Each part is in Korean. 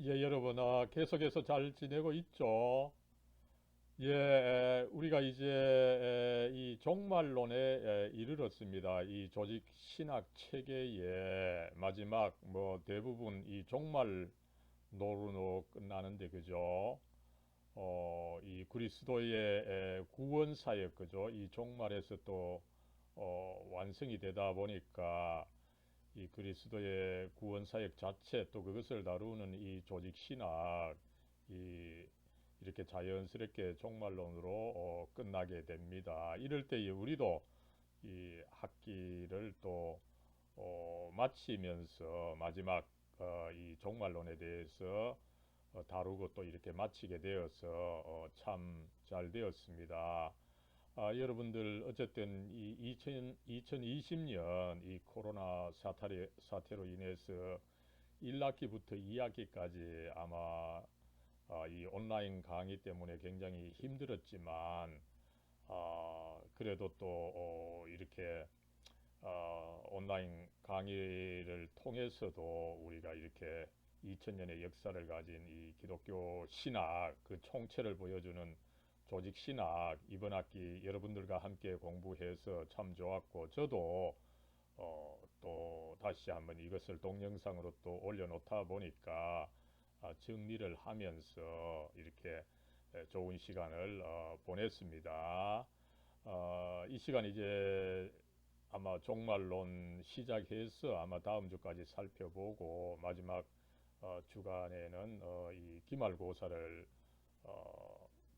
예, 여러분, 계속해서 잘 지내고 있죠? 예, 우리가 이제 이 종말론에 이르렀습니다. 이 조직 신학 체계의 마지막 대부분 이 종말론으로 끝나는데 그죠? 이 그리스도의 구원 사역 그죠? 이 종말에서 또 완성이 되다 보니까 이 그리스도의 구원 사역 자체 또 그것을 다루는 이 조직 신학 이 이렇게 자연스럽게 종말론으로 끝나게 됩니다. 이럴 때에 우리도 이 학기를 또 마치면서 마지막 이 종말론에 대해서 다루고 또 이렇게 마치게 되어서 참 잘 되었습니다. 여러분들 어쨌든 이 2020년 이 코로나 사태로 인해서 1학기부터 2학기까지 아마 이 온라인 강의 때문에 굉장히 힘들었지만 그래도 또 이렇게 온라인 강의를 통해서도 우리가 이렇게 2000년의 역사를 가진 이 기독교 신학 그 총체를 보여주는 조직 신학 이번 학기 여러분들과 함께 공부해서 참 좋았고 저도 또 다시 한번 이것을 동영상으로 또 올려놓다 보니까 정리를 하면서 이렇게 좋은 시간을 보냈습니다. 이 시간 이제 아마 종말론 시작해서 아마 다음 주까지 살펴보고 마지막 주간에는 이 기말고사를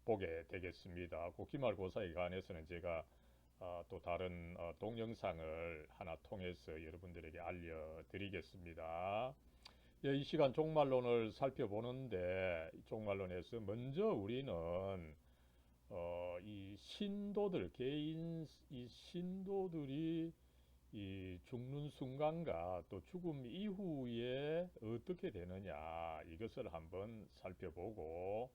보게 되겠습니다. 그 기말고사에 관해서는 제가 또 다른 동영상을 하나 통해서 여러분들에게 알려드리겠습니다. 예, 이 시간 종말론을 살펴보는데 종말론에서 먼저 우리는 이 신도들 개인 이 신도들이 이 죽는 순간과 또 죽음 이후에 어떻게 되느냐 이것을 한번 살펴보고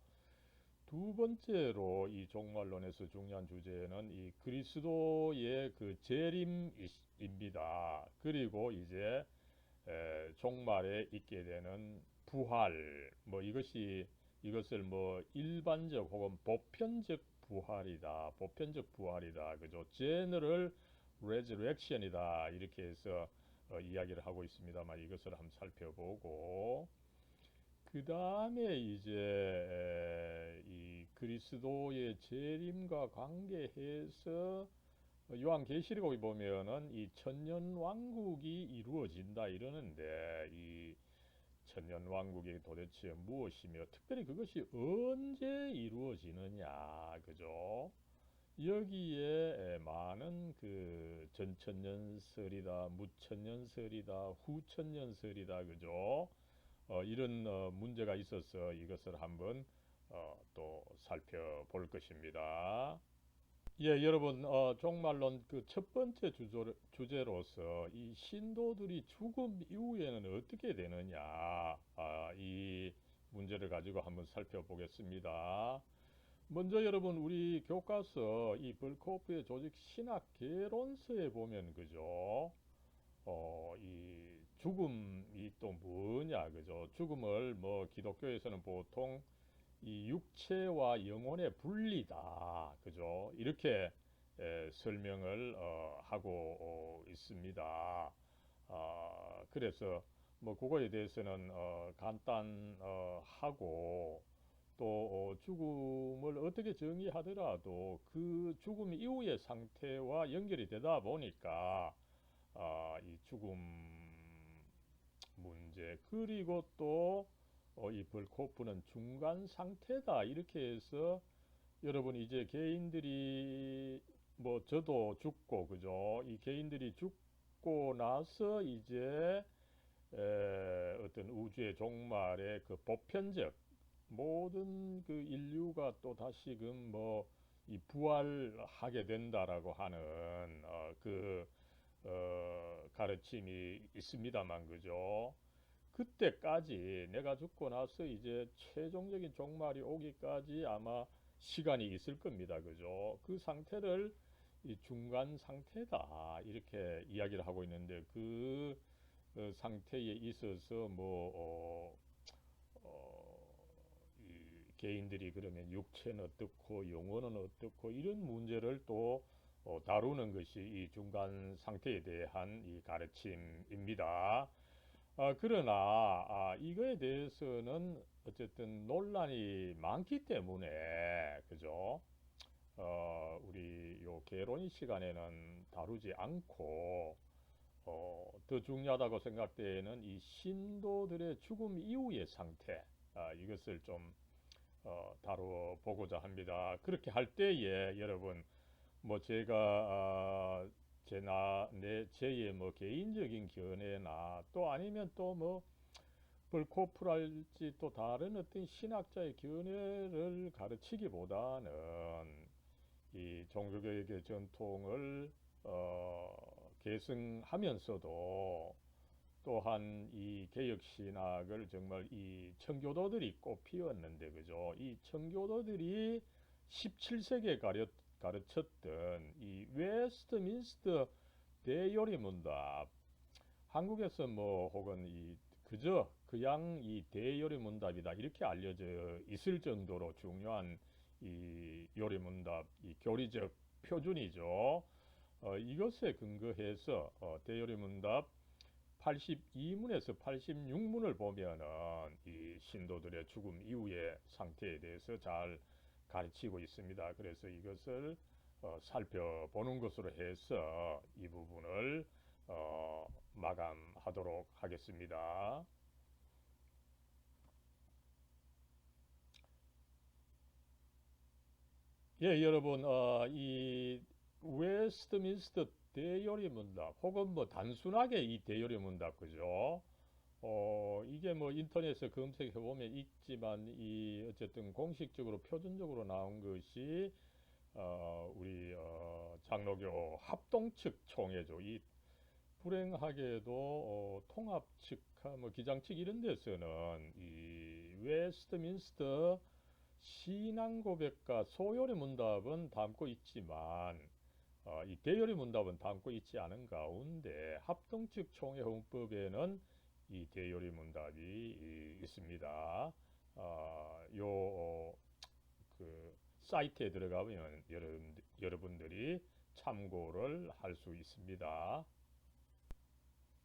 두 번째로 이 종말론에서 중요한 주제는 이 그리스도의 그 재림입니다. 그리고 이제 종말에 있게 되는 부활 이것을 일반적 혹은 보편적 부활이다 그죠? 제너럴 레저렉션이다 이렇게 해서 이야기를 하고 있습니다만 이것을 한번 살펴보고 그 다음에 이제 이 그리스도의 재림과 관계해서 요한계시록에 보면은 이 천년 왕국이 이루어진다 이러는데 이 천년 왕국이 도대체 무엇이며 특별히 그것이 언제 이루어지느냐 그죠? 여기에 많은 그 전천년설이다 무천년설이다 후천년설이다 그죠? 이런 문제가 있어서 이것을 한번 또 살펴볼 것입니다. 예, 여러분, 종말론 그 첫 번째 주제로서 이 신도들이 죽음 이후에는 어떻게 되느냐, 이 문제를 가지고 한번 살펴보겠습니다. 먼저 여러분, 우리 교과서 이 벌코프의 조직 신학 개론서에 보면, 그죠? 이 죽음이 또 뭐냐, 그죠? 죽음을 기독교에서는 보통 이 육체와 영혼의 분리다, 그죠? 이렇게 설명을 하고 있습니다. 그래서 그거에 대해서는 간단하고 또 죽음을 어떻게 정의하더라도 그 죽음 이후의 상태와 연결이 되다 보니까 이 죽음 문제 그리고 또 이 벌코프는 중간 상태다 이렇게 해서 여러분 이제 개인들이 저도 죽고 그죠 이 개인들이 죽고 나서 이제 어떤 우주의 종말의 그 보편적 모든 그 인류가 또 다시금 이 부활하게 된다라고 하는 가르침이 있습니다만 그죠 그때까지 내가 죽고 나서 이제 최종적인 종말이 오기까지 아마 시간이 있을 겁니다. 그죠? 그 상태를 이 중간 상태다. 이렇게 이야기를 하고 있는데 그 상태에 있어서 이 개인들이 그러면 육체는 어떻고 영혼은 어떻고 이런 문제를 또 다루는 것이 이 중간 상태에 대한 이 가르침입니다. 그러나 이거에 대해서는 어쨌든 논란이 많기 때문에 그죠? 우리 요 개론의 시간에는 다루지 않고 더 중요하다고 생각되는 이 신도들의 죽음 이후의 상태 이것을 좀 다뤄보고자 합니다. 그렇게 할 때에 여러분 뭐 제가 제의 뭐 개인적인 견해나 또 아니면 또 뭐 벌코프랄지 또 다른 어떤 신학자의 견해를 가르치기보다는 이 종교개혁의 전통을 계승하면서도 또한 이 개혁신학을 정말 이 청교도들이 꽃피웠는데 그죠? 이 청교도들이 17세기에 가르쳤던 이 웨스트민스터 대요리문답 한국에서 뭐 혹은 이 그저 그냥 이 대요리문답이다 이렇게 알려져 있을 정도로 중요한 이 요리문답 이 교리적 표준이죠. 이것에 근거해서 대요리문답 82문에서 86문을 보면은 이 신도들의 죽음 이후의 상태에 대해서 잘 가르치고 있습니다. 그래서 이것을 살펴보는 것으로 해서 이 부분을 마감하도록 하겠습니다. 예, 여러분, 이 웨스트민스터 대요리 문답 혹은 뭐 단순하게 이 대요리 문답 그죠? 이게 뭐 인터넷에 검색해 보면 있지만 이 어쨌든 공식적으로 표준적으로 나온 것이 우리 장로교 합동 측 총회죠. 이 불행하게도 통합 측, 뭐 기장 측 이런 데서는 이 웨스트민스터 신앙 고백과 소요리 문답은 담고 있지만 이 대요리 문답은 담고 있지 않은 가운데 합동 측 총회 헌법에는 이 대요리 문답이 있습니다. 그 사이트에 들어가면 여러분들이 참고를 할 수 있습니다.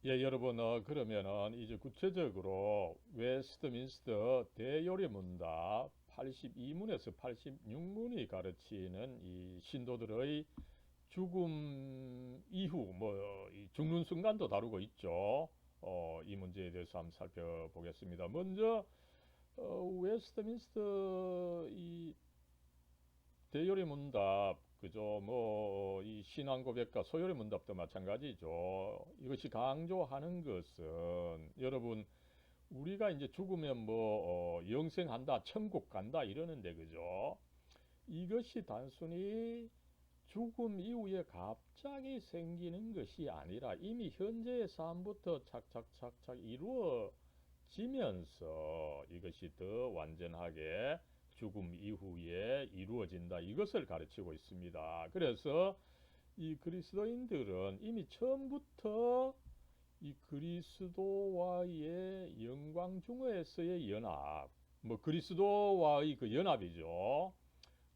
예, 여러분, 그러면은 이제 구체적으로 웨스트민스터 대요리 문답 82문에서 86문이 가르치는 이 신도들의 죽음 이후, 이 죽는 순간도 다루고 있죠. 이 문제에 대해서 한번 살펴보겠습니다. 먼저, 웨스트민스터 이 대요리 문답, 그죠? 이 신앙 고백과 소요리 문답도 마찬가지죠. 이것이 강조하는 것은 여러분 우리가 이제 죽으면 영생한다, 천국 간다 이러는데 그죠? 이것이 단순히 죽음 이후에 갑자기 생기는 것이 아니라 이미 현재의 삶부터 착착착착 이루어지면서 이것이 더 완전하게 죽음 이후에 이루어진다. 이것을 가르치고 있습니다. 그래서 이 그리스도인들은 이미 처음부터 이 그리스도와의 영광 중에서의 연합, 그리스도와의 그 연합이죠.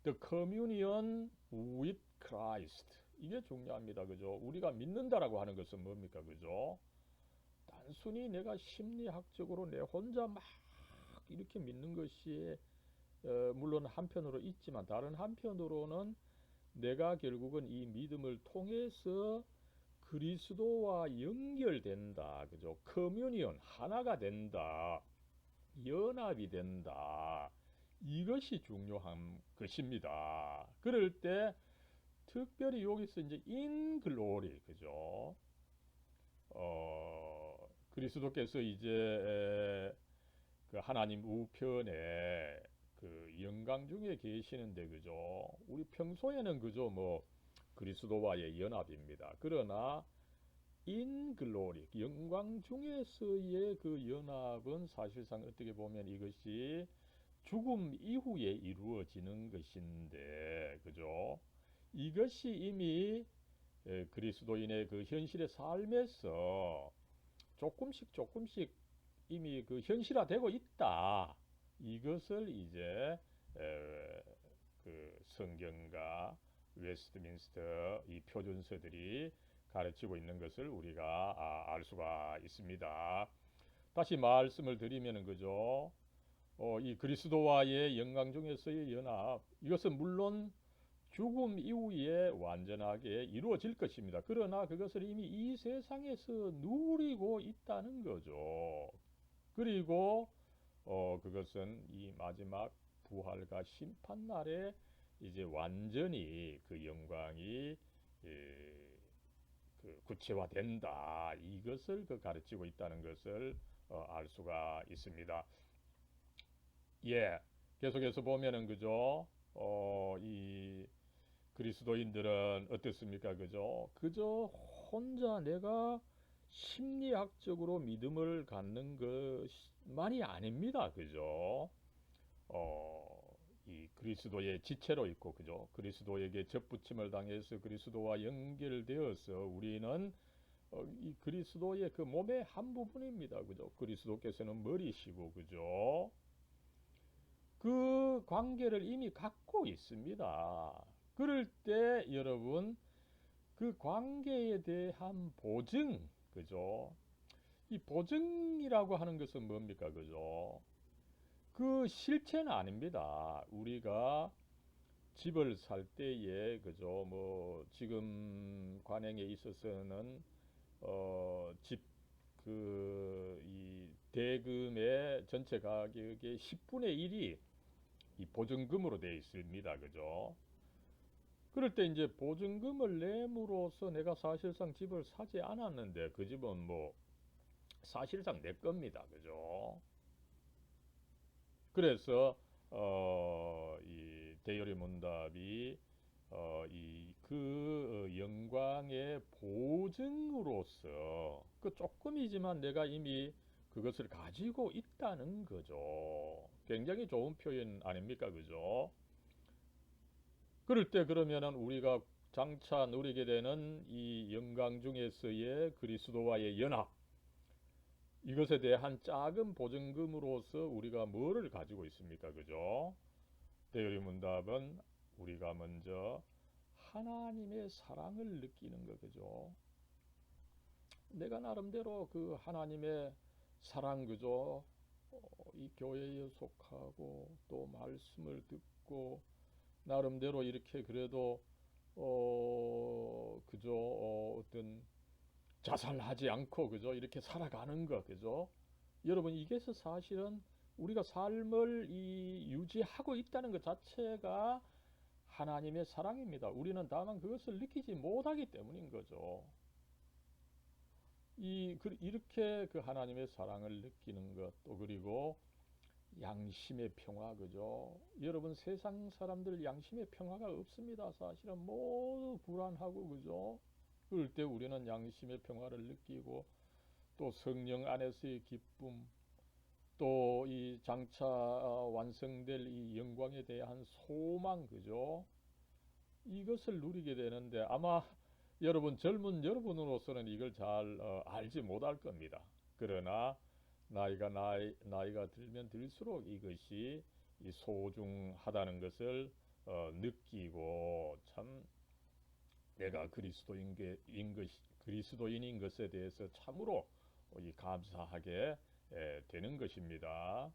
The communion with Christ. 이게 중요합니다. 그죠? 우리가 믿는다라고 하는 것은 뭡니까? 그죠? 단순히 내가 심리학적으로 내 혼자 막 이렇게 믿는 것이 물론 한편으로 있지만 다른 한편으로는 내가 결국은 이 믿음을 통해서 그리스도와 연결된다. 그죠? 커뮤니언 하나가 된다. 연합이 된다. 이것이 중요한 것입니다. 그럴 때 특별히 여기서 이제 in glory 그죠? 그리스도께서 이제 그 하나님 우편에 그 영광 중에 계시는데 그죠? 우리 평소에는 그죠 그리스도와의 연합입니다. 그러나 in glory 영광 중에서의 그 연합은 사실상 어떻게 보면 이것이 죽음 이후에 이루어지는 것인데 그죠? 이것이 이미 그리스도인의 그 현실의 삶에서 조금씩 이미 그 현실화되고 있다. 이것을 이제 그 성경과 웨스트민스터 이 표준서들이 가르치고 있는 것을 우리가 알 수가 있습니다. 다시 말씀을 드리면은 그죠? 이 그리스도와의 영광 중에서의 연합, 이것은 물론 죽음 이후에 완전하게 이루어질 것입니다. 그러나 그것을 이미 이 세상에서 누리고 있다는 거죠. 그리고 그것은 이 마지막 부활과 심판날에 이제 완전히 그 영광이 그 구체화된다. 이것을 그 가르치고 있다는 것을 알 수가 있습니다. 예, 계속해서 보면은 그죠? 이 그리스도인들은 어떻습니까? 그죠? 그저 혼자 내가 심리학적으로 믿음을 갖는 것만이 아닙니다. 그죠? 이 그리스도의 지체로 있고, 그죠? 그리스도에게 접붙임을 당해서 그리스도와 연결되어서 우리는 이 그리스도의 그 몸의 한 부분입니다. 그죠? 그리스도께서는 머리시고, 그죠? 그 관계를 이미 갖고 있습니다. 그럴 때 여러분 그 관계에 대한 보증, 그죠? 이 보증이라고 하는 것은 뭡니까, 그죠? 그 실체는 아닙니다. 우리가 집을 살 때에, 그죠? 뭐 지금 관행에 있어서는 집 그 이 대금의 전체 가격의 10분의 1이 이 보증금으로 되어 있습니다. 그죠? 그럴 때 이제 보증금을 내므로써 내가 사실상 집을 사지 않았는데 그 집은 뭐 사실상 내 겁니다. 그죠? 그래서 이 대여리 문답이 이 그 영광의 보증으로서 그 조금이지만 내가 이미 그것을 가지고 있다는 거죠. 굉장히 좋은 표현 아닙니까? 그죠? 그럴 때 그러면은 우리가 장차 누리게 되는 이 영광 중에서의 그리스도와의 연합, 이것에 대한 작은 보증금으로서 우리가 뭐를 가지고 있습니까? 그죠? 대열의 문답은 우리가 먼저 하나님의 사랑을 느끼는 거, 그죠? 내가 나름대로 그 하나님의 사랑, 그죠? 이 교회에 속하고 또 말씀을 듣고 나름대로 이렇게 그래도 그죠? 어떤 자살하지 않고 그죠? 이렇게 살아가는 거, 그죠? 여러분 이게 사실은 우리가 삶을 유지하고 있다는 것 자체가 하나님의 사랑입니다. 우리는 다만 그것을 느끼지 못하기 때문인 거죠. 이렇게 그 하나님의 사랑을 느끼는 것, 또 그리고 양심의 평화, 그죠? 여러분 세상 사람들 양심의 평화가 없습니다. 사실은 모두 불안하고, 그죠? 그럴 때 우리는 양심의 평화를 느끼고 또 성령 안에서의 기쁨, 또 이 장차 완성될 이 영광에 대한 소망, 그죠? 이것을 누리게 되는데 아마 여러분 젊은 여러분으로서는 이걸 잘 알지 못할 겁니다. 그러나 나이가 들면 들수록 이것이 이 소중하다는 것을 느끼고 참 내가 그리스도인인 것에 대해서 참으로 감사하게 되는 것입니다.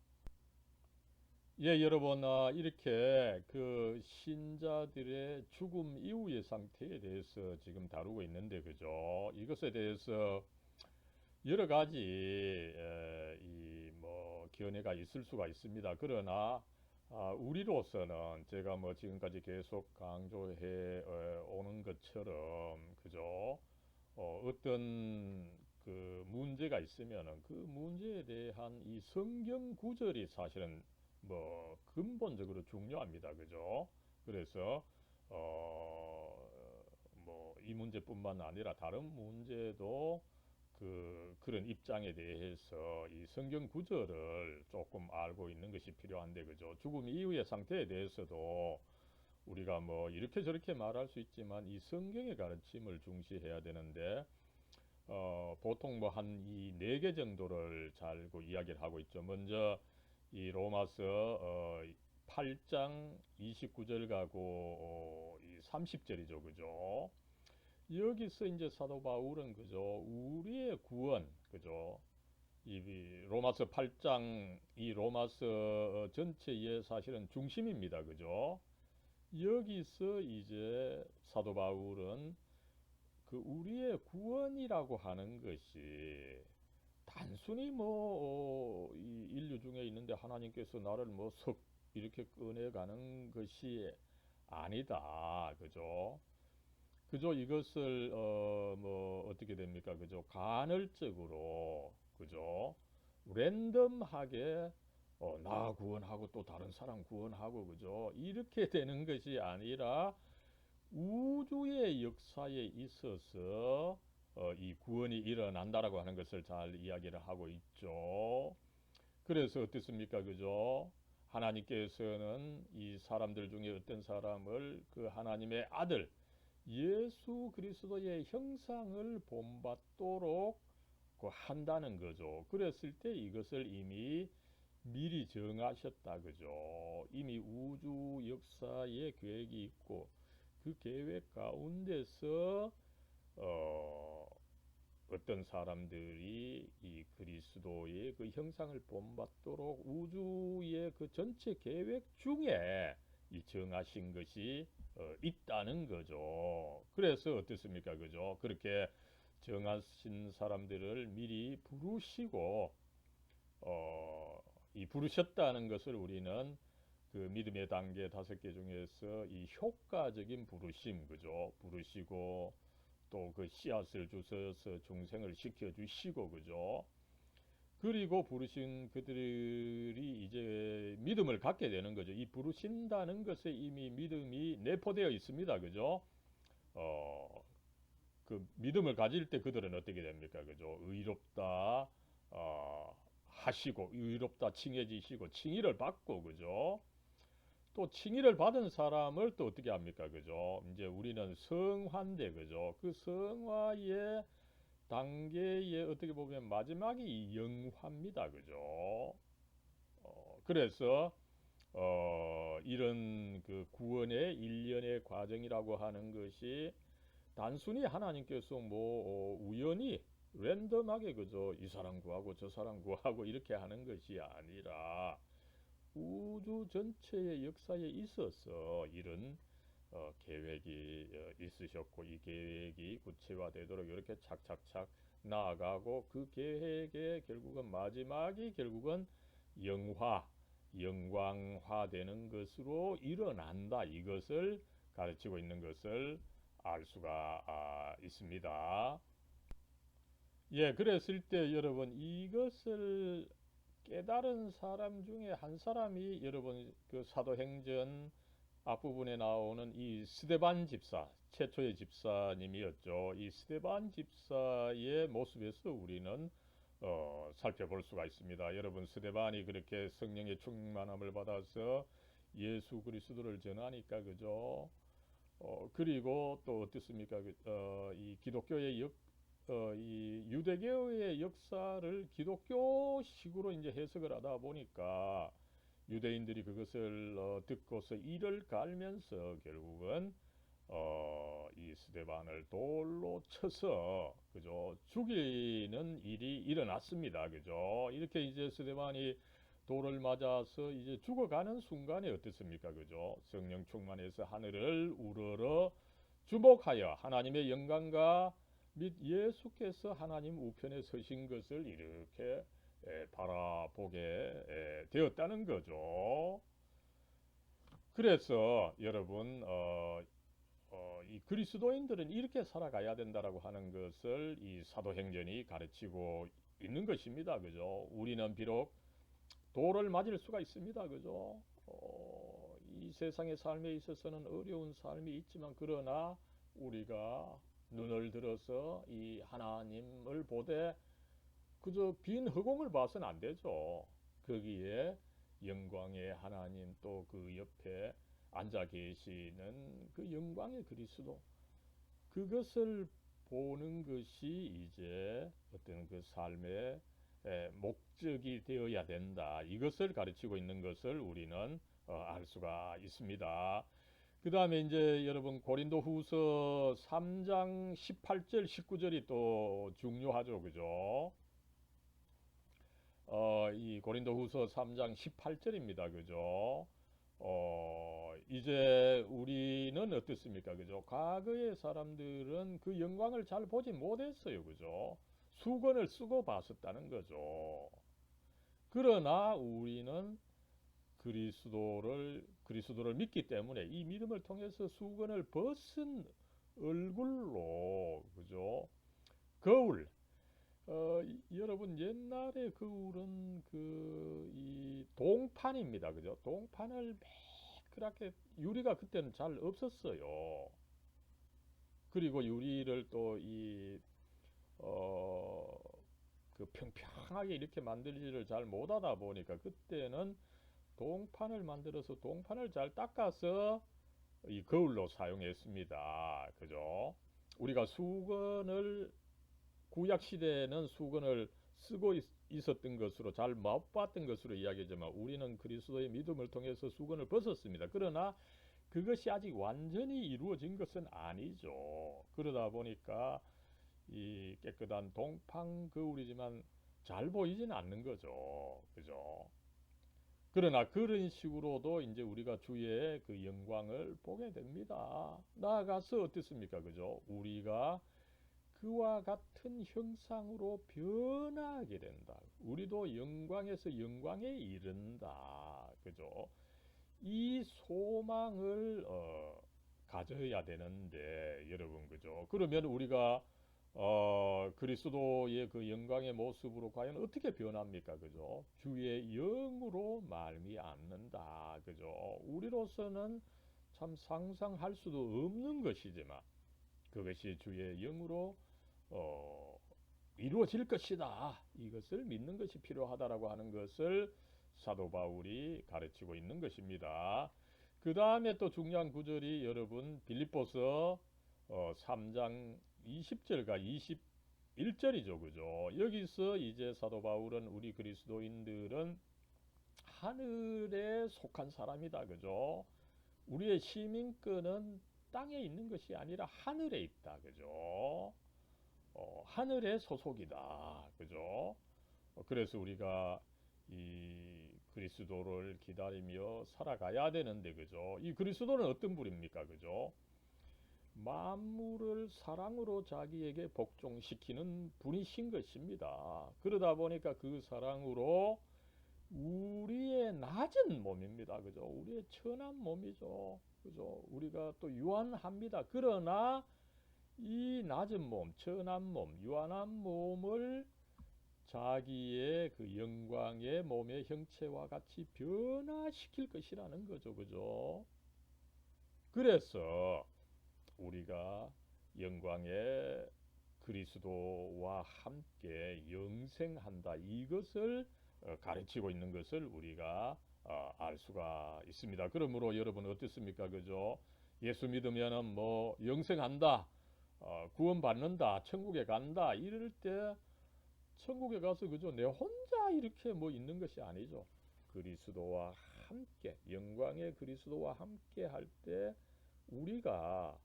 예, 여러분, 이렇게 그 신자들의 죽음 이후의 상태에 대해서 지금 다루고 있는데, 그죠? 이것에 대해서 여러 가지 이뭐 견해가 있을 수가 있습니다. 그러나 우리로서는 제가 뭐 지금까지 계속 강조해 오는 것처럼 그죠? 어떤 그 문제가 있으면은 그 문제에 대한 이 성경 구절이 사실은 뭐 근본적으로 중요합니다. 그죠? 그래서 뭐 이 문제뿐만 아니라 다른 문제도 그런 입장에 대해서 이 성경 구절을 조금 알고 있는 것이 필요한데, 그죠? 죽음 이후의 상태에 대해서도 우리가 뭐 이렇게 저렇게 말할 수 있지만 이 성경의 가르침을 중시해야 되는데, 보통 뭐 한 이 네 개 정도를 잘 이야기를 하고 있죠. 먼저 이 로마서 8장 29절 가고 이 30절이죠. 그죠? 여기서 이제 사도 바울은 그죠? 우리의 구원, 그죠? 이 로마서 8장 이 로마서 전체의 사실은 중심입니다. 그죠? 여기서 이제 사도 바울은 그 우리의 구원이라고 하는 것이 단순히 뭐 이 인류 중에 있는데 하나님께서 나를 뭐 석 이렇게 꺼내가는 것이 아니다. 그죠? 그죠? 이것을 뭐 어떻게 됩니까? 그죠? 간헐적으로 그죠? 랜덤하게 나 구원하고 또 다른 사람 구원하고 그죠? 이렇게 되는 것이 아니라 우주의 역사에 있어서 이 구원이 일어난다라고 하는 것을 잘 이야기를 하고 있죠. 그래서 어떻습니까? 그죠? 하나님께서는 이 사람들 중에 어떤 사람을 그 하나님의 아들 예수 그리스도의 형상을 본받도록 한다는 거죠. 그랬을 때 이것을 이미 미리 정하셨다 그죠. 이미 우주 역사의 계획이 있고 그 계획 가운데서 어떤 사람들이 이 그리스도의 그 형상을 본받도록 우주의 그 전체 계획 중에 이 정하신 것이 있다는 거죠. 그래서 어떻습니까? 그죠? 그렇게 정하신 사람들을 미리 부르시고 이 부르셨다는 것을 우리는 그 믿음의 단계 5개 중에서 이 효과적인 부르심, 그죠? 부르시고 또 그 씨앗을 주셔서 중생을 시켜주시고, 그죠? 그리고 부르신 그들이 이제 믿음을 갖게 되는 거죠. 이 부르신다는 것에 이미 믿음이 내포되어 있습니다. 그죠? 어, 그 믿음을 가질 때 그들은 어떻게 됩니까? 그죠? 의롭다 하시고 의롭다 칭해지시고 칭의를 받고 그죠? 또 칭의를 받은 사람을 또 어떻게 합니까? 그죠? 이제 우리는 성화인데 그죠? 그 성화의 단계에 어떻게 보면 마지막이 영화입니다. 그죠? 그래서 이런 그 구원의 일련의 과정이라고 하는 것이 단순히 하나님께서 뭐 우연히 랜덤하게 그저 이 사람 구하고 저 사람 구하고 이렇게 하는 것이 아니라 우주 전체의 역사에 있어서 이런 계획이 있으셨고 이 계획이 구체화되도록 이렇게 착착착 나아가고 그 계획의 결국은 마지막이 결국은 영광화되는 것으로 일어난다. 이것을 가르치고 있는 것을 알 수가 있습니다. 예, 그랬을 때 여러분 이것을 깨달은 사람 중에 한 사람이 여러분 그 사도행전 앞부분에 나오는 이 스데반 집사, 최초의 집사님이었죠. 이 스데반 집사의 모습에서 우리는 살펴볼 수가 있습니다. 여러분 스데반이 그렇게 성령의 충만함을 받아서 예수 그리스도를 전하니까 그죠. 그리고 또 어떻습니까? 이 기독교의 이 유대교의 역사를 기독교식으로 이제 해석을 하다 보니까 유대인들이 그것을 듣고서 이를 갈면서 결국은 이 스데반을 돌로 쳐서 그죠 죽이는 일이 일어났습니다. 그죠? 이렇게 이제 스데반이 돌을 맞아서 이제 죽어가는 순간에 어떻습니까? 그죠? 성령 충만해서 하늘을 우러러 주목하여 하나님의 영광과 및 예수께서 하나님 우편에 서신 것을 이렇게 바라보게 되었다는 거죠. 그래서 여러분 이 그리스도인들은 이렇게 살아가야 된다라고 하는 것을 이 사도행전이 가르치고 있는 것입니다. 그죠? 우리는 비록 돌을 맞을 수가 있습니다. 그죠? 이 세상의 삶에 있어서는 어려운 삶이 있지만 그러나 우리가 눈을 들어서 이 하나님을 보되 그저 빈 허공을 봐서는 안 되죠. 거기에 영광의 하나님 또 그 옆에 앉아 계시는 그 영광의 그리스도 그것을 보는 것이 이제 어떤 그 삶의 목적이 되어야 된다. 이것을 가르치고 있는 것을 우리는 알 수가 있습니다. 그 다음에 이제 여러분 고린도후서 3장 18절 19절이 또 중요하죠. 그죠? 이 고린도후서 3장 18절입니다. 그죠? 이제 우리는 어떻습니까? 그죠? 과거의 사람들은 그 영광을 잘 보지 못했어요. 그죠? 수건을 쓰고 봤었다는 거죠. 그러나 우리는 그리스도를 믿기 때문에 이 믿음을 통해서 수건을 벗은 얼굴로 그죠? 거울 여러분 옛날에 거울은 이 동판입니다. 그죠? 동판을 매끄랗게 유리가 그때는 잘 없었어요. 그리고 유리를 또 그 평평하게 이렇게 만들지를 잘 못하다 보니까 그때는 동판을 만들어서 동판을 잘 닦아서 이 거울로 사용했습니다. 그죠? 우리가 수건을 구약 시대에는 수건을 쓰고 있었던 것으로 잘 맛봤던 것으로 이야기하지만 우리는 그리스도의 믿음을 통해서 수건을 벗었습니다. 그러나 그것이 아직 완전히 이루어진 것은 아니죠. 그러다 보니까 이 깨끗한 동판 거울이지만 잘 보이지는 않는 거죠. 그죠? 그러나 그런 식으로도 이제 우리가 주의 그 영광을 보게 됩니다. 나아가서 어떻습니까? 그죠? 우리가 그와 같은 형상으로 변하게 된다. 우리도 영광에서 영광에 이른다. 그죠? 이 소망을 가져야 되는데 여러분 그죠? 그러면 우리가 그리스도의 그 영광의 모습으로 과연 어떻게 변합니까? 그죠? 주의 영으로 말미암는다. 그죠? 우리로서는 참 상상할 수도 없는 것이지만 그것이 주의 영으로 이루어질 것이다. 이것을 믿는 것이 필요하다라고 하는 것을 사도 바울이 가르치고 있는 것입니다. 그 다음에 또 중요한 구절이 여러분 빌립보서 3장 20절과 21절이죠. 그죠? 여기서 이제 사도 바울은 우리 그리스도인들은 하늘에 속한 사람이다. 그죠? 우리의 시민권은 땅에 있는 것이 아니라 하늘에 있다. 그죠? 하늘의 소속이다. 그죠? 그래서 우리가 이 그리스도를 기다리며 살아가야 되는데 그죠? 이 그리스도는 어떤 분입니까? 그죠? 만물을 사랑으로 자기에게 복종시키는 분이신 것입니다. 그러다 보니까 그 사랑으로 우리의 낮은 몸입니다. 그죠? 우리의 천한 몸이죠. 그죠? 우리가 또 유한합니다. 그러나 이 낮은 몸, 천한 몸, 유한한 몸을 자기의 그 영광의 몸의 형체와 같이 변화시킬 것이라는 거죠. 그죠? 그래서 우리가 영광의 그리스도와 함께 영생한다. 이것을 가르치고 있는 것을 우리가 알 수가 있습니다. 그러므로 여러분 어떻습니까? 그죠? 예수 믿으면은 뭐 영생한다, 구원받는다, 천국에 간다 이럴 때 천국에 가서 그죠? 내 혼자 이렇게 뭐 있는 것이 아니죠. 그리스도와 함께 영광의 그리스도와 함께 할 때 우리가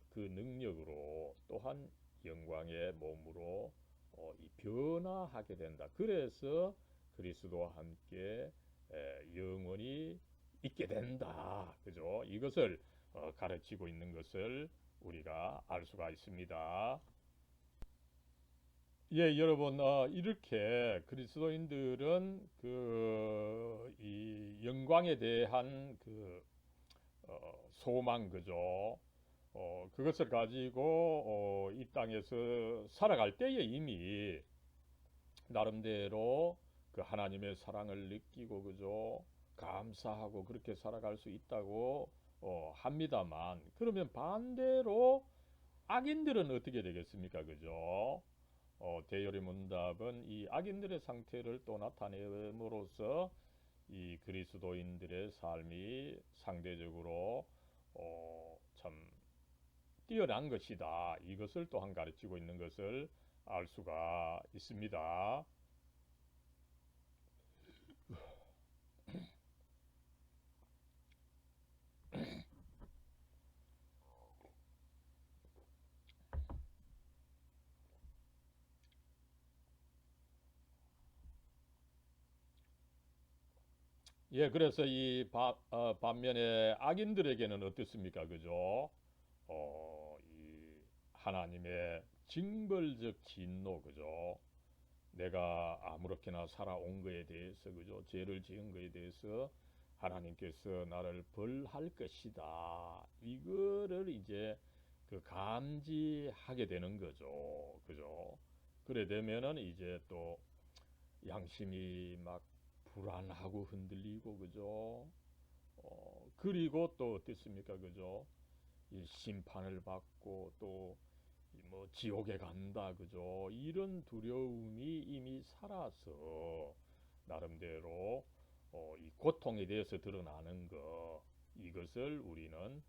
그 능력으로 또한 영광의 몸으로 이 변화하게 된다. 그래서 그리스도와 함께 영원히 있게 된다. 그죠? 이것을 가르치고 있는 것을 우리가 알 수가 있습니다. 예, 여러분, 이렇게 그리스도인들은 이 영광에 대한 소망, 그죠? 그것을 가지고 이 땅에서 살아갈 때에 이미 나름대로 그 하나님의 사랑을 느끼고 그죠? 감사하고 그렇게 살아갈 수 있다고 합니다만 그러면 반대로 악인들은 어떻게 되겠습니까? 그죠? 대열의 문답은 이 악인들의 상태를 또 나타냄으로써 이 그리스도인들의 삶이 상대적으로 참 뛰어난 것이다. 이것을 또한 가르치고 있는 것을 알 수가 있습니다. 예, 그래서 반면에 악인들에게는 어떻습니까? 그죠? 이 하나님의 징벌적 진노, 그죠? 내가 아무렇게나 살아온 거에 대해서, 그죠? 죄를 지은 거에 대해서 하나님께서 나를 벌할 것이다. 이거를 이제 그 감지하게 되는 거죠. 그죠? 그래 되면은 이제 또 양심이 막 불안하고 흔들리고, 그죠? 그리고 또 어떻습니까? 그죠? 이 심판을 받고 또 뭐 지옥에 간다, 그죠? 이런 두려움이 이미 살아서 나름대로 이 고통에 대해서 드러나는 거, 이것을 우리는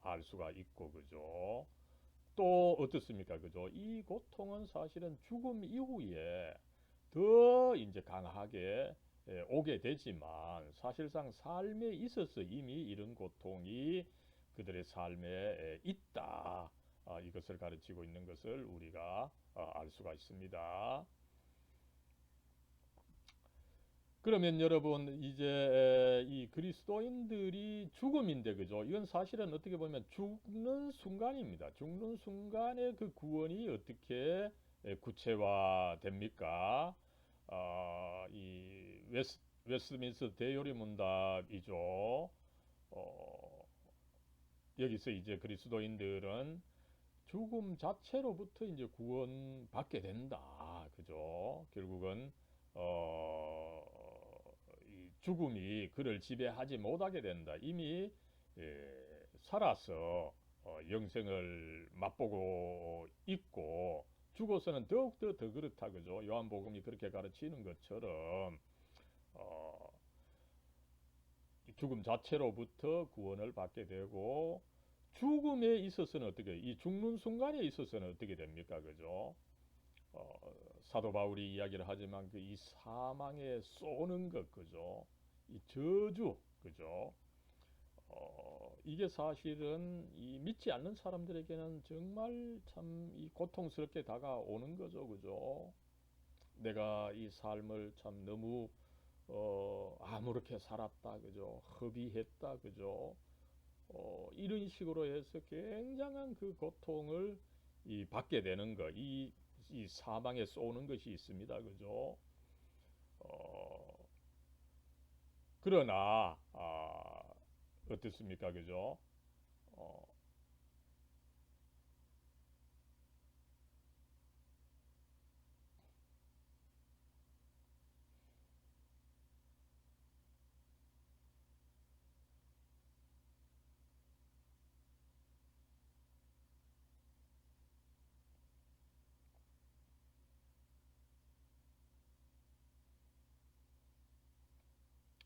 알 수가 있고, 그죠? 또 어떻습니까? 그죠? 이 고통은 사실은 죽음 이후에 더 이제 강하게 오게 되지만, 사실상 삶에 있어서 이미 이런 고통이 그들의 삶에 있다. 이것을 가르치고 있는 것을 우리가 알 수가 있습니다. 그러면 여러분, 이제 이 그리스도인들이 죽음인데, 그죠? 이건 사실은 어떻게 보면 죽는 순간입니다. 죽는 순간에 그 구원이 어떻게 구체화 됩니까? 이 웨스트민스터 대요리 문답이죠. 어, 여기서 이제 그리스도인들은 죽음 자체로부터 이제 구원받게 된다. 그죠? 결국은 어, 이 죽음이 그를 지배하지 못하게 된다. 이미 살아서 영생을 맛보고 있고, 죽어서는 더욱더 더 그렇다. 그죠? 요한복음이 그렇게 가르치는 것처럼 어, 죽음 자체로부터 구원을 받게 되고, 죽음에 있어서는 어떻게, 이 죽는 순간에 있어서는 어떻게 됩니까? 그죠? 어, 사도 바울이 이야기를 하지만 그 이 사망에 쏘는 것, 그죠? 이 저주, 그죠? 이게 사실은 이 믿지 않는 사람들에게는 정말 참 이 고통스럽게 다가오는 거죠, 그죠? 내가 이 삶을 참 너무 아무렇게 살았다, 그죠? 허비했다, 그죠? 이런 식으로 해서 굉장한 그 고통을 받게 되는 것, 이 사망에 쏘는 것이 있습니다, 그죠? 어, 그러나 어떻습니까, 그죠? 어,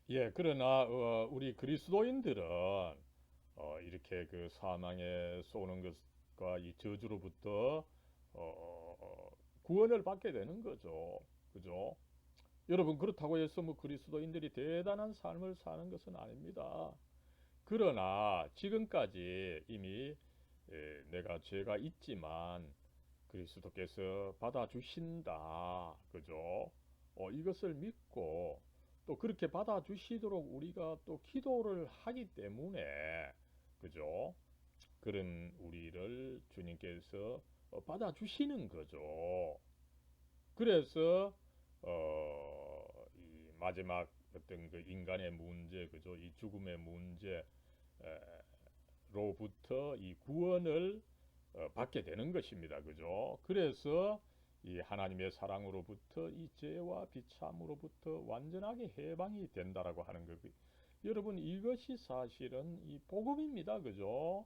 예, 그러나 우리 그리스도인들은 이렇게 그 사망에 쏘는 것과 이 저주로부터 구원을 받게 되는 거죠, 그죠? 여러분, 그렇다고 해서 뭐 그리스도인들이 대단한 삶을 사는 것은 아닙니다. 그러나 지금까지 이미 내가 죄가 있지만 그리스도께서 받아주신다, 그죠? 이것을 믿고 또 그렇게 받아주시도록 우리가 또 기도를 하기 때문에, 그죠? 그런 우리를 주님께서 받아주시는 거죠. 그래서 이 마지막 어떤 그 인간의 문제, 그죠? 이 죽음의 문제로부터 이 구원을 받게 되는 것입니다, 그죠? 그래서 이 하나님의 사랑으로부터 이 죄와 비참으로부터 완전하게 해방이 된다라고 하는 거. 여러분, 이것이 사실은 이 복음입니다, 그죠?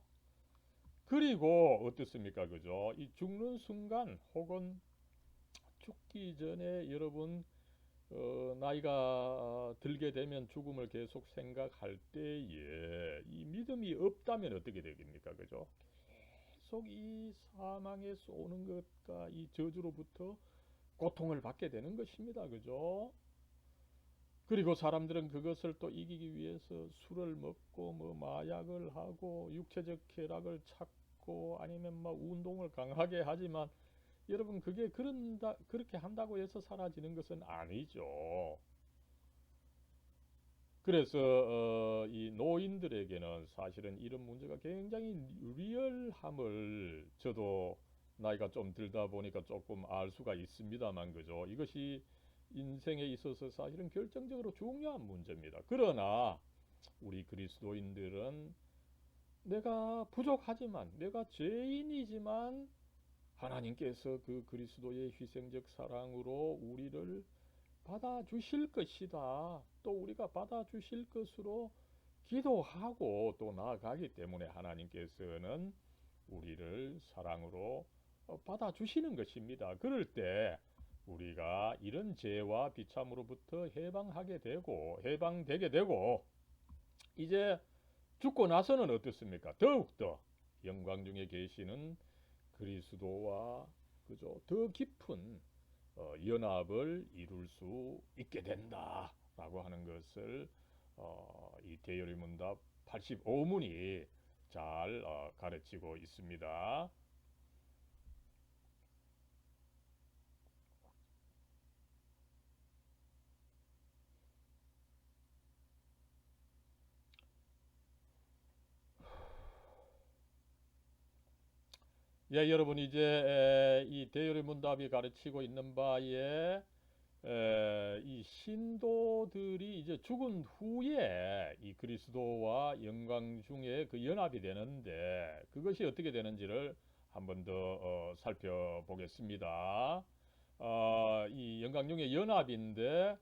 그리고 어떻습니까, 그죠? 이 죽는 순간 혹은 죽기 전에 여러분 나이가 들게 되면 죽음을 계속 생각할 때에 이 믿음이 없다면 어떻게 되겠습니까? 그죠? 계속 이 사망에서 오는 것과 이 저주로부터 고통을 받게 되는 것입니다. 그죠? 그리고 사람들은 그것을 또 이기기 위해서 술을 먹고 뭐 마약을 하고 육체적 쾌락을 찾고 아니면 막 운동을 강하게 하지만 여러분 그게 그렇게 한다고 해서 사라지는 것은 아니죠. 그래서 이 노인들에게는 사실은 이런 문제가 굉장히 리얼함을 저도 나이가 좀 들다 보니까 조금 알 수가 있습니다만 그죠. 이것이 인생에 있어서 사실은 결정적으로 중요한 문제입니다. 그러나 우리 그리스도인들은 내가 부족하지만 내가 죄인이지만 하나님께서 그 그리스도의 희생적 사랑으로 우리를 받아주실 것이다. 또 우리가 받아주실 것으로 기도하고 또 나아가기 때문에 하나님께서는 우리를 사랑으로 받아주시는 것입니다. 그럴 때 우리가 이런 죄와 비참으로부터 해방되게 되고 이제 죽고 나서는 어떻습니까? 더욱더 영광 중에 계시는 그리스도와 그죠? 더 깊은 연합을 이룰 수 있게 된다라고 하는 것을 이 대열의 문답 85문이 잘 가르치고 있습니다. 예, 여러분 이제 이 대열의 문답이 가르치고 있는 바에 이 신도들이 이제 죽은 후에 이 그리스도와 영광 중에 그 연합이 되는데 그것이 어떻게 되는지를 한번 더 살펴보겠습니다. 이 영광 중의 연합인데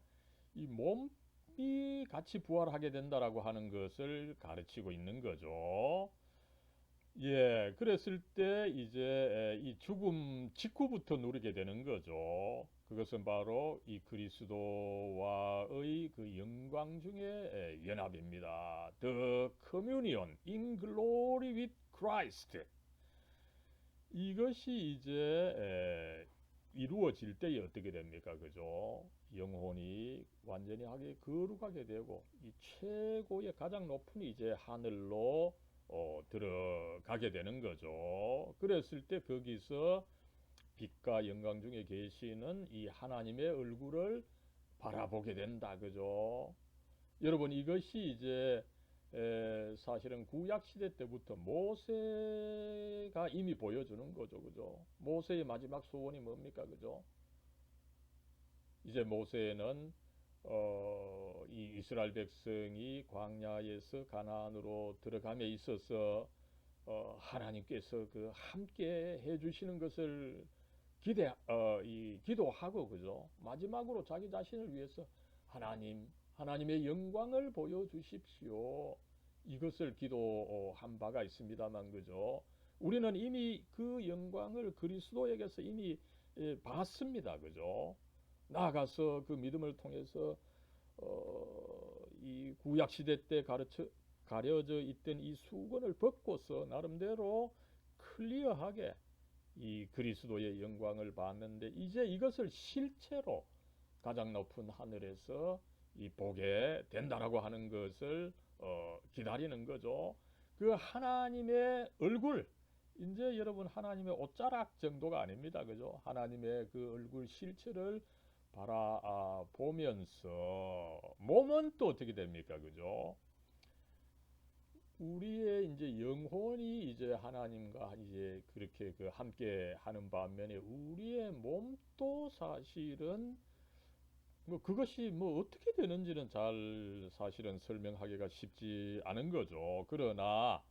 이 몸이 같이 부활하게 된다라고 하는 것을 가르치고 있는 거죠. 예, 그랬을 때 이제 이 죽음 직후부터 누리게 되는 거죠. 그것은 바로 이 그리스도와의 그 영광 중의 연합입니다. The communion in glory with Christ. 이것이 이제 이루어질 때에 어떻게 됩니까? 그죠? 영혼이 완전히 하게 거룩하게 되고 이 최고의 가장 높은 이제 하늘로 들어가게 되는 거죠. 그랬을 때 거기서 빛과 영광 중에 계시는 이 하나님의 얼굴을 바라보게 된다. 그죠? 여러분 이것이 이제 사실은 구약 시대 때부터 모세가 이미 보여주는 거죠. 그죠? 모세의 마지막 소원이 뭡니까? 그죠? 이제 모세는 이 이스라엘 백성이 광야에서 가나안으로 들어감에 있어서 하나님께서 그 함께 해주시는 것을 기도하고 그죠? 마지막으로 자기 자신을 위해서 하나님의 영광을 보여주십시오. 이것을 기도한 바가 있습니다만 그죠? 우리는 이미 그 영광을 그리스도에게서 이미 봤습니다. 그죠? 나아가서 그 믿음을 통해서 이 구약 시대 때 가려져 있던 이 수건을 벗고서 나름대로 클리어하게 이 그리스도의 영광을 봤는데 이제 이것을 실체로 가장 높은 하늘에서 이 보게 된다라고 하는 것을 기다리는 거죠. 그 하나님의 얼굴 이제 여러분 하나님의 옷자락 정도가 아닙니다. 그죠? 하나님의 그 얼굴 실체를 바라보면서 몸은 또 어떻게 됩니까? 그죠? 우리의 이제 영혼이 이제 하나님과 이제 그렇게 그 함께 하는 반면에 우리의 몸도 사실은 뭐 그것이 뭐 어떻게 되는지는 잘 사실은 설명하기가 쉽지 않은 거죠. 그러나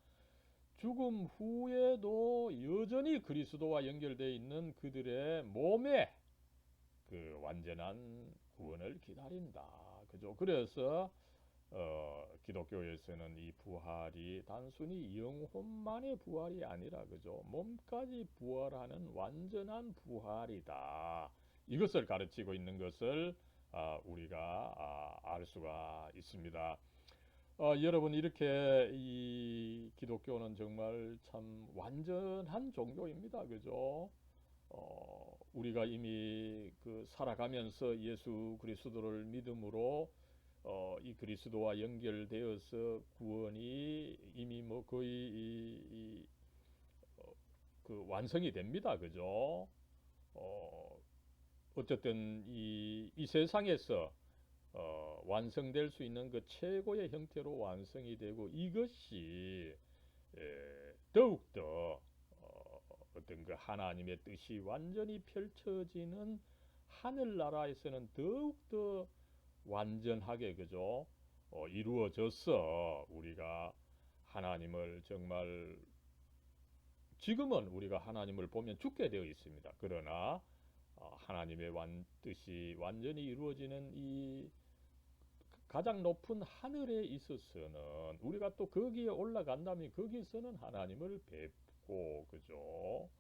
죽음 후에도 여전히 그리스도와 연결되어 있는 그들의 몸에 그 완전한 구원을 기다린다. 그죠? 그래서 기독교에서는 이 부활이 단순히 영혼만의 부활이 아니라 그죠? 몸까지 부활하는 완전한 부활이다. 이것을 가르치고 있는 것을 우리가 알 수가 있습니다. 여러분 이렇게 이 기독교는 정말 참 완전한 종교입니다. 그죠? 우리가 이미 그 살아가면서 예수 그리스도를 믿음으로 이 그리스도와 연결되어서 구원이 이미 뭐 거의 그 완성이 됩니다. 그죠? 어, 어쨌든 이 세상에서 완성될 수 있는 그 최고의 형태로 완성이 되고 이것이 더욱더 어떤 그 하나님의 뜻이 완전히 펼쳐지는 하늘나라에서는 더욱더 완전하게 그죠? 이루어져서 우리가 하나님을 정말 지금은 우리가 하나님을 보면 죽게 되어 있습니다. 그러나 하나님의 뜻이 완전히 이루어지는 이 가장 높은 하늘에 있어서는 우리가 또 거기에 올라간다면 거기서는 하나님을 뵙고 그죠?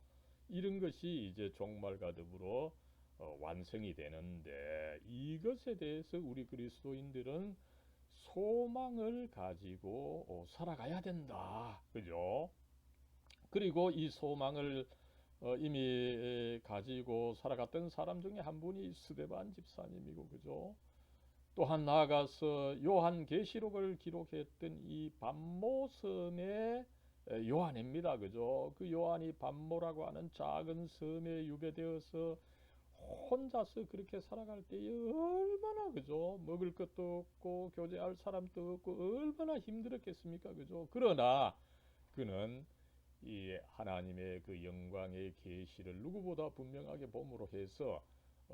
이런 것이 이제 종말과 더불어 완성이 되는데 이것에 대해서 우리 그리스도인들은 소망을 가지고 살아가야 된다. 그죠? 그리고 이 소망을 이미 가지고 살아갔던 사람 중에 한 분이 스데반 집사님이고 그죠? 또한 나아가서 요한계시록을 기록했던 이 반모섬의 요한입니다. 그죠? 그 요한이 반모라고 하는 작은 섬에 유배되어서 혼자서 그렇게 살아갈 때에 얼마나 그죠? 먹을 것도 없고 교제할 사람도 없고 얼마나 힘들었겠습니까? 그죠? 그러나 그는 이 하나님의 그 영광의 계시를 누구보다 분명하게 봄으로 해서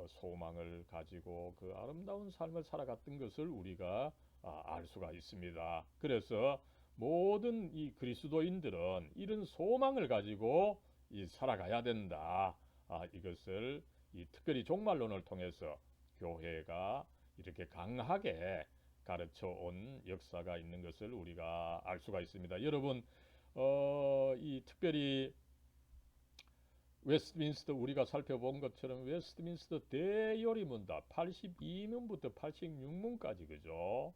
소망을 가지고 그 아름다운 삶을 살아갔던 것을 우리가 알 수가 있습니다. 그래서 모든 이 그리스도인들은 이런 소망을 가지고 살아가야 된다. 이것을 이 특별히 종말론을 통해서 교회가 이렇게 강하게 가르쳐 온 역사가 있는 것을 우리가 알 수가 있습니다. 여러분, 이 특별히 웨스트민스터 우리가 살펴본 것처럼 웨스트민스터 대요리 문답 82문부터 86문까지 그죠?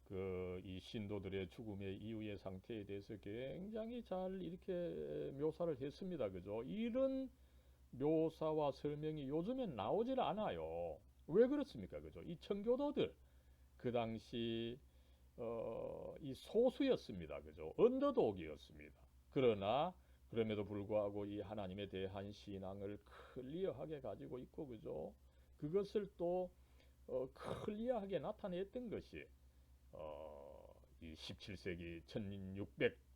그 이 신도들의 죽음의 이후의 상태에 대해서 굉장히 잘 이렇게 묘사를 했습니다. 그죠? 이런 묘사와 설명이 요즘엔 나오질 않아요. 왜 그렇습니까? 그죠? 이 청교도들 그 당시 이 소수였습니다. 그죠? 언더독이었습니다. 그러나 그럼에도 불구하고 이 하나님에 대한 신앙을 클리어하게 가지고 있고 그죠? 그것을 또 클리어하게 나타냈던 것이 이 17세기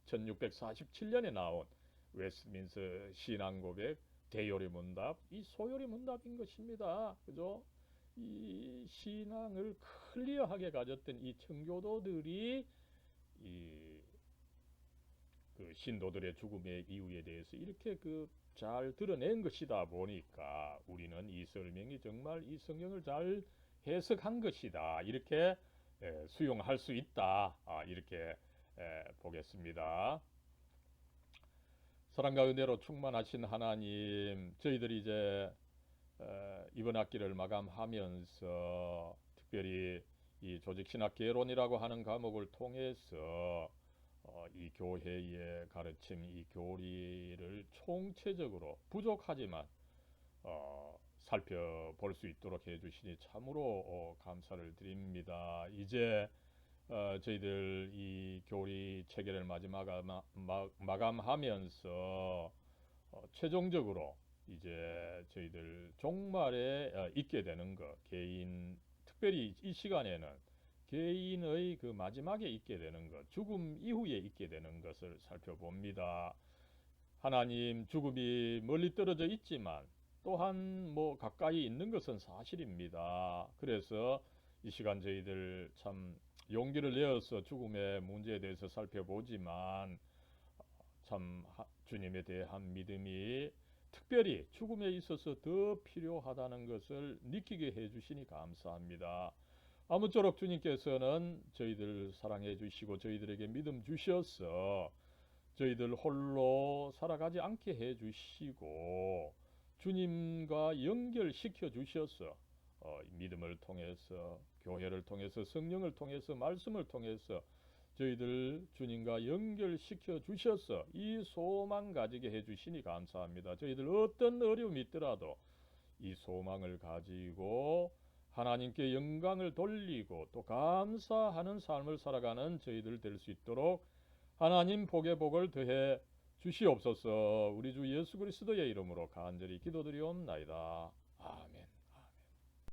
1647년에 나온 웨스트민스 신앙 고백 대요리 문답 이 소요리 문답인 것입니다. 그죠? 이 신앙을 클리어하게 가졌던 이 청교도들이 이 그 신도들의 죽음의 이유에 대해서 이렇게 그 잘 드러낸 것이다 보니까 우리는 이 설명이 정말 이 성경을 잘 해석한 것이다 이렇게 수용할 수 있다 이렇게 보겠습니다. 사랑과 은혜로 충만하신 하나님, 저희들이 이제 이번 학기를 마감하면서 특별히 이 조직신학개론이라고 하는 과목을 통해서 이 교회의 가르침, 이 교리를 총체적으로 부족하지만 살펴볼 수 있도록 해주시니 참으로 감사를 드립니다. 이제 저희들 이 교리 체계를 마감하면서 최종적으로 이제 저희들 종말에 있게 되는 것, 개인 특별히 이 시간에는 개인의 그 마지막에 있게 되는 것, 죽음 이후에 있게 되는 것을 살펴봅니다. 하나님, 죽음이 멀리 떨어져 있지만 또한 뭐 가까이 있는 것은 사실입니다. 그래서 이 시간 저희들 참 용기를 내어서 죽음의 문제에 대해서 살펴보지만 참 주님에 대한 믿음이 특별히 죽음에 있어서 더 필요하다는 것을 느끼게 해주시니 감사합니다. 아무쪼록 주님께서는 저희들 사랑해 주시고 저희들에게 믿음 주셔서 저희들 홀로 살아가지 않게 해 주시고 주님과 연결시켜 주셔서 믿음을 통해서 교회를 통해서 성령을 통해서 말씀을 통해서 저희들 주님과 연결시켜 주셔서 이 소망 가지게 해주시니 감사합니다. 저희들 어떤 어려움이 있더라도 이 소망을 가지고 하나님께 영광을 돌리고 또 감사하는 삶을 살아가는 저희들 될 수 있도록 하나님 복의 복을 더해 주시옵소서. 우리 주 예수 그리스도의 이름으로 간절히 기도드리옵나이다. 아멘.